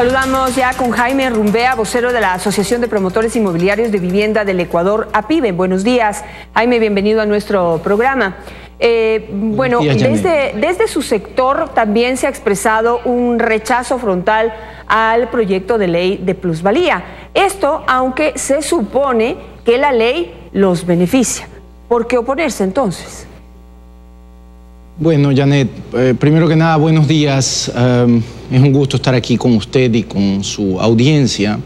Saludamos ya con Jaime Rumbea, vocero de la Asociación de Promotores Inmobiliarios de Vivienda del Ecuador, APIVE. Buenos días, Jaime, bienvenido a nuestro programa. Bueno, desde su sector también se ha expresado un rechazo frontal al proyecto de ley de plusvalía. Esto, aunque se supone que la ley los beneficia. ¿Por qué oponerse entonces? Bueno, Janet, primero que nada, buenos días. Es un gusto estar aquí con usted y con su audiencia.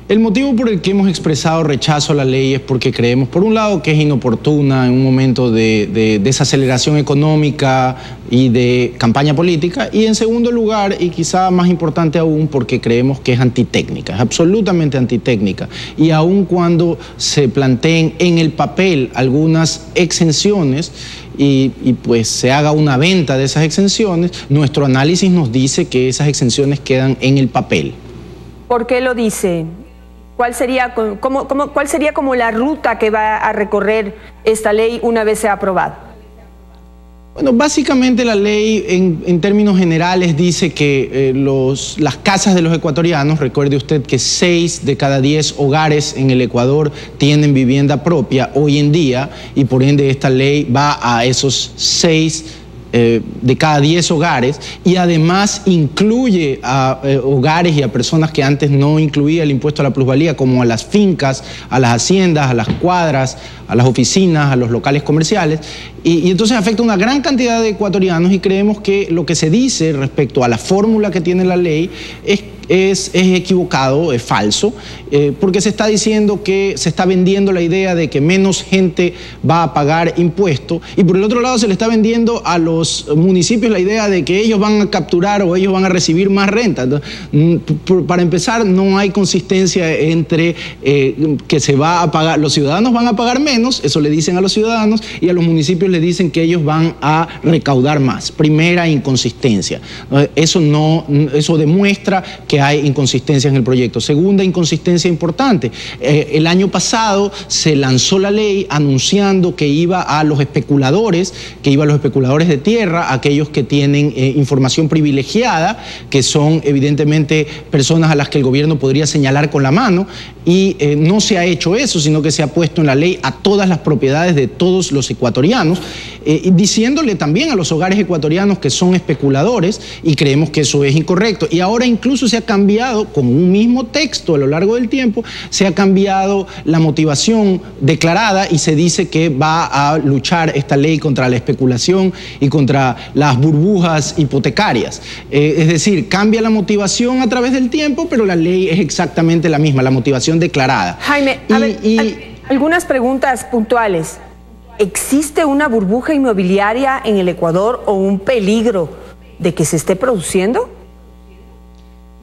El motivo por el que hemos expresado rechazo a la ley es porque creemos, por un lado, que es inoportuna en un momento de desaceleración económica y de campaña política, y en segundo lugar, y quizá más importante aún, porque creemos que es antitécnica, es absolutamente antitécnica, y aun cuando se planteen en el papel algunas exenciones, y pues se haga una venta de esas exenciones, nuestro análisis nos dice que esas exenciones quedan en el papel. ¿Por qué lo dice? ¿Cuál sería como la ruta que va a recorrer esta ley una vez sea aprobada? Bueno, básicamente la ley en términos generales dice que las casas de los ecuatorianos, recuerde usted que 6 de cada 10 hogares en el Ecuador tienen vivienda propia hoy en día, y por ende esta ley va a esos 6 de cada 10 hogares, y además incluye a hogares y a personas que antes no incluía el impuesto a la plusvalía, como a las fincas, a las haciendas, a las cuadras, a las oficinas, a los locales comerciales, y entonces afecta a una gran cantidad de ecuatorianos, y creemos que lo que se dice respecto a la fórmula que tiene la ley es equivocado, es falso, porque se está diciendo que se está vendiendo la idea de que menos gente va a pagar impuestos, y por el otro lado se le está vendiendo a los municipios la idea de que ellos van a capturar o ellos van a recibir más renta. Entonces, para empezar, no hay consistencia entre que se va a pagar, los ciudadanos van a pagar menos, eso le dicen a los ciudadanos, y a los municipios le dicen que ellos van a recaudar más. Primera inconsistencia. Eso demuestra que hay inconsistencia en el proyecto. Segunda inconsistencia importante, el año pasado se lanzó la ley anunciando que iba a los especuladores, de tierra, aquellos que tienen información privilegiada, que son evidentemente personas a las que el gobierno podría señalar con la mano, y no se ha hecho eso, sino que se ha puesto en la ley a todas las propiedades de todos los ecuatorianos, y diciéndole también a los hogares ecuatorianos que son especuladores, y creemos que eso es incorrecto. Y ahora incluso se ha cambiado, con un mismo texto a lo largo del tiempo, se ha cambiado la motivación declarada, y se dice que va a luchar esta ley contra la especulación y contra las burbujas hipotecarias. Es decir, cambia la motivación a través del tiempo, pero la ley es exactamente la misma, la motivación declarada. Jaime, algunas preguntas puntuales. ¿Existe una burbuja inmobiliaria en el Ecuador o un peligro de que se esté produciendo?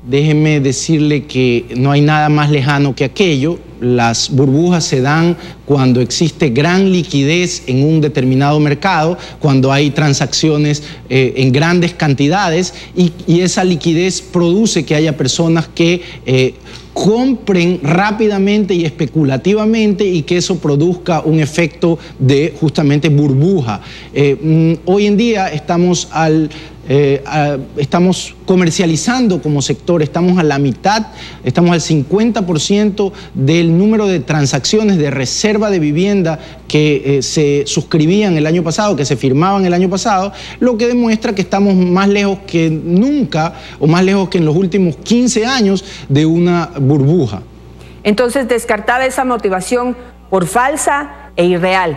Déjeme decirle que no hay nada más lejano que aquello. Las burbujas se dan cuando existe gran liquidez en un determinado mercado, cuando hay transacciones en grandes cantidades, y esa liquidez produce que haya personas que compren rápidamente y especulativamente, y que eso produzca un efecto de justamente burbuja. Hoy en día estamos comercializando como sector, estamos a la mitad, estamos al 50% del número de transacciones de reserva de vivienda que se suscribían el año pasado, que se firmaban el año pasado, lo que demuestra que estamos más lejos que nunca, o más lejos que en los últimos 15 años, de una burbuja. Entonces, descartada esa motivación por falsa e irreal.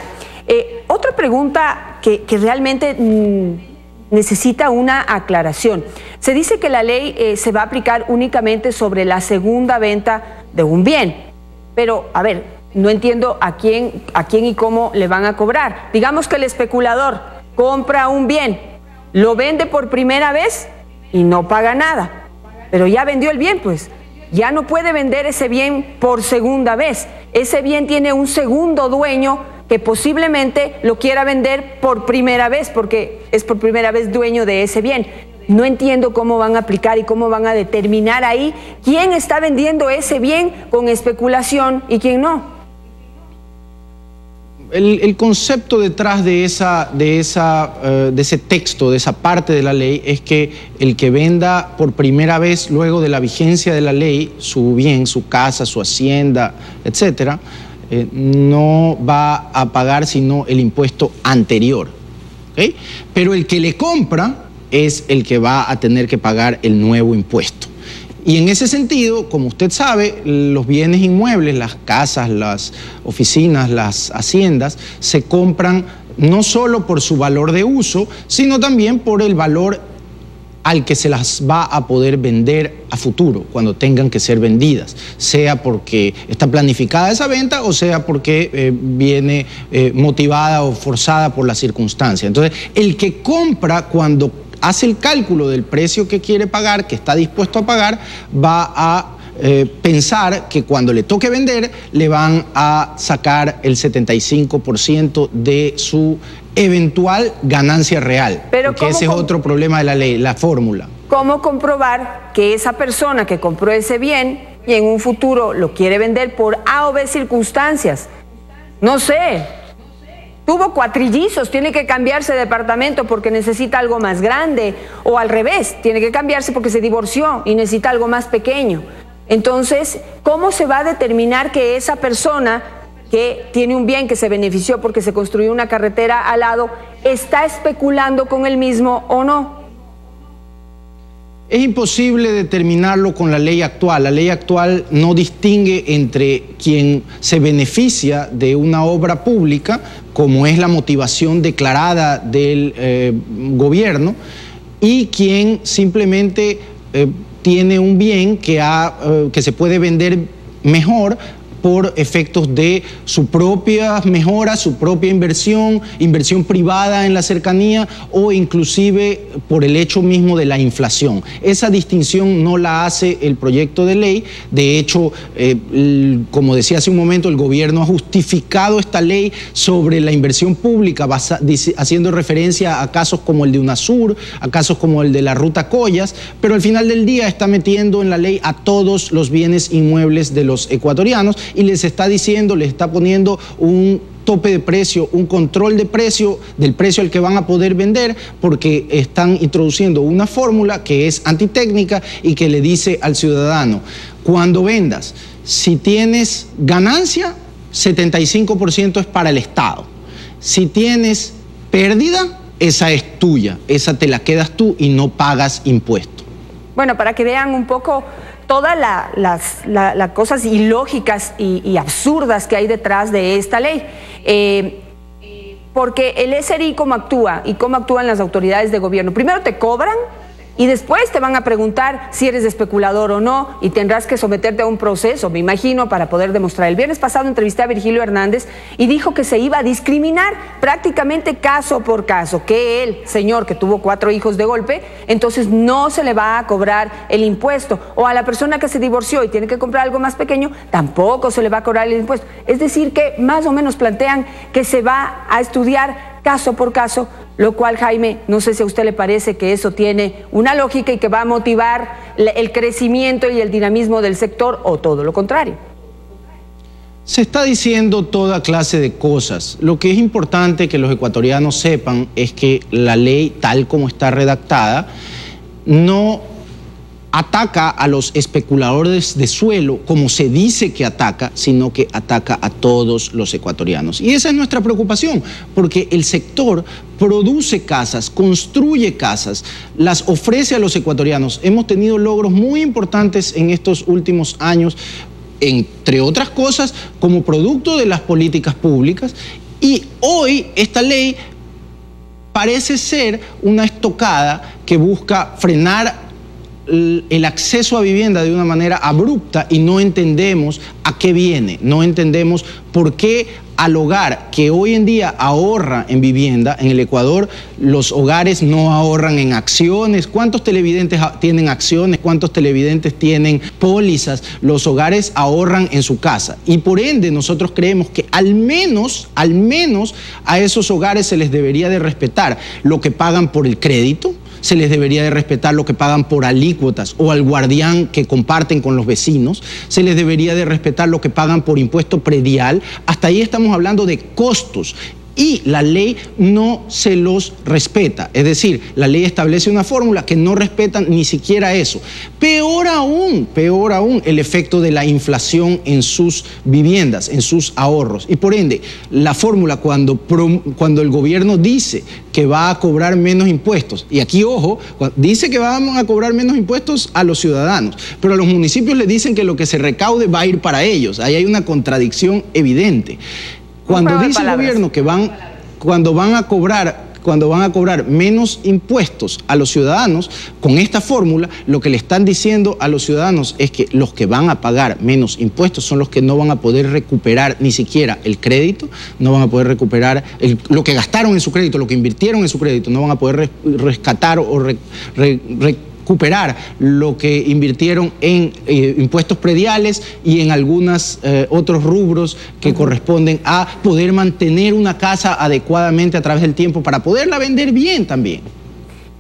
Otra pregunta que realmente necesita una aclaración. Se dice que la ley se va a aplicar únicamente sobre la segunda venta de un bien, pero, a ver, no entiendo a quién y cómo le van a cobrar. Digamos que el especulador compra un bien, lo vende por primera vez y no paga nada, pero ya vendió el bien, pues ya no puede vender ese bien por segunda vez. Ese bien tiene un segundo dueño que posiblemente lo quiera vender por primera vez, porque es por primera vez dueño de ese bien. No entiendo cómo van a aplicar y cómo van a determinar ahí quién está vendiendo ese bien con especulación y quién no. el concepto detrás de ese texto, de esa parte de la ley, es que el que venda por primera vez luego de la vigencia de la ley su bien, su casa, su hacienda, etcétera, no va a pagar sino el impuesto anterior, ¿okay? Pero el que le compra es el que va a tener que pagar el nuevo impuesto. Y en ese sentido, como usted sabe, los bienes inmuebles, las casas, las oficinas, las haciendas, se compran no solo por su valor de uso, sino también por el valor al que se las va a poder vender a futuro, cuando tengan que ser vendidas, sea porque está planificada esa venta o sea porque viene motivada o forzada por la circunstancia. Entonces, el que compra cuando hace el cálculo del precio que quiere pagar, que está dispuesto a pagar, va a pensar que cuando le toque vender le van a sacar el 75% de su eventual ganancia real. Pero porque ese es otro problema de la ley, la fórmula. ¿Cómo comprobar que esa persona que compró ese bien y en un futuro lo quiere vender por A o B circunstancias? No sé. Tuvo cuatrillizos, tiene que cambiarse de departamento porque necesita algo más grande, o al revés, tiene que cambiarse porque se divorció y necesita algo más pequeño. Entonces, ¿cómo se va a determinar que esa persona que tiene un bien que se benefició porque se construyó una carretera al lado está especulando con el mismo o no? Es imposible determinarlo con la ley actual. La ley actual no distingue entre quien se beneficia de una obra pública, como es la motivación declarada del gobierno, y quien simplemente tiene un bien que se puede vender mejor por efectos de su propia mejora, su propia inversión privada en la cercanía o inclusive por el hecho mismo de la inflación. Esa distinción no la hace el proyecto de ley. De hecho, como decía hace un momento, el gobierno ha justificado esta ley sobre la inversión pública haciendo referencia a casos como el de UNASUR, a casos como el de la Ruta Collas, pero al final del día está metiendo en la ley a todos los bienes inmuebles de los ecuatorianos y les está diciendo, les está poniendo un tope de precio, un control de precio, del precio al que van a poder vender, porque están introduciendo una fórmula que es antitécnica y que le dice al ciudadano: cuando vendas, si tienes ganancia, 75% es para el Estado. Si tienes pérdida, esa es tuya, esa te la quedas tú y no pagas impuesto. Bueno, para que vean un poco todas las cosas ilógicas y absurdas que hay detrás de esta ley. Porque el SRI, ¿cómo actúa? Y cómo actúan las autoridades de gobierno. Primero te cobran y después te van a preguntar si eres especulador o no, y tendrás que someterte a un proceso, me imagino, para poder demostrar. El viernes pasado entrevisté a Virgilio Hernández y dijo que se iba a discriminar prácticamente caso por caso, que el señor que tuvo 4 hijos de golpe, entonces no se le va a cobrar el impuesto, o a la persona que se divorció y tiene que comprar algo más pequeño, tampoco se le va a cobrar el impuesto. Es decir, que más o menos plantean que se va a estudiar caso por caso, lo cual, Jaime, no sé si a usted le parece que eso tiene una lógica y que va a motivar el crecimiento y el dinamismo del sector, o todo lo contrario. Se está diciendo toda clase de cosas. Lo que es importante que los ecuatorianos sepan es que la ley, tal como está redactada, no ataca a los especuladores de suelo como se dice que ataca, sino que ataca a todos los ecuatorianos. Y esa es nuestra preocupación, porque el sector produce casas, construye casas, las ofrece a los ecuatorianos. Hemos tenido logros muy importantes en estos últimos años, entre otras cosas, como producto de las políticas públicas, y hoy esta ley parece ser una estocada que busca frenar el acceso a vivienda de una manera abrupta, y no entendemos a qué viene, no entendemos por qué al hogar que hoy en día ahorra en vivienda, en el Ecuador los hogares no ahorran en acciones. ¿Cuántos televidentes tienen acciones? ¿Cuántos televidentes tienen pólizas? Los hogares ahorran en su casa, y por ende nosotros creemos que al menos a esos hogares se les debería de respetar lo que pagan por el crédito, se les debería de respetar lo que pagan por alícuotas o al guardián que comparten con los vecinos, se les debería de respetar lo que pagan por impuesto predial. Hasta ahí estamos hablando de costos. Y la ley no se los respeta, es decir, la ley establece una fórmula que no respetan ni siquiera eso. Peor aún, el efecto de la inflación en sus viviendas, en sus ahorros. Y por ende, la fórmula cuando el gobierno dice que va a cobrar menos impuestos, y aquí ojo, dice que van a cobrar menos impuestos a los ciudadanos, pero a los municipios les dicen que lo que se recaude va a ir para ellos. Ahí hay una contradicción evidente. Cuando dice el gobierno que cuando van a cobrar menos impuestos a los ciudadanos, con esta fórmula, lo que le están diciendo a los ciudadanos es que los que van a pagar menos impuestos son los que no van a poder recuperar ni siquiera el crédito, no van a poder recuperar lo que gastaron en su crédito, lo que invirtieron en su crédito, no van a poder rescatar o recuperar lo que invirtieron en impuestos prediales y en algunos otros rubros que corresponden a poder mantener una casa adecuadamente a través del tiempo para poderla vender bien también.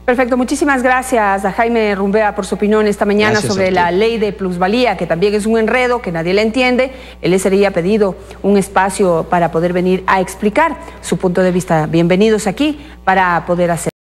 Perfecto, muchísimas gracias a Jaime Rumbea por su opinión esta mañana sobre la ley de plusvalía, que también es un enredo, que nadie le entiende. Él les había pedido un espacio para poder venir a explicar su punto de vista. Bienvenidos aquí para poder hacer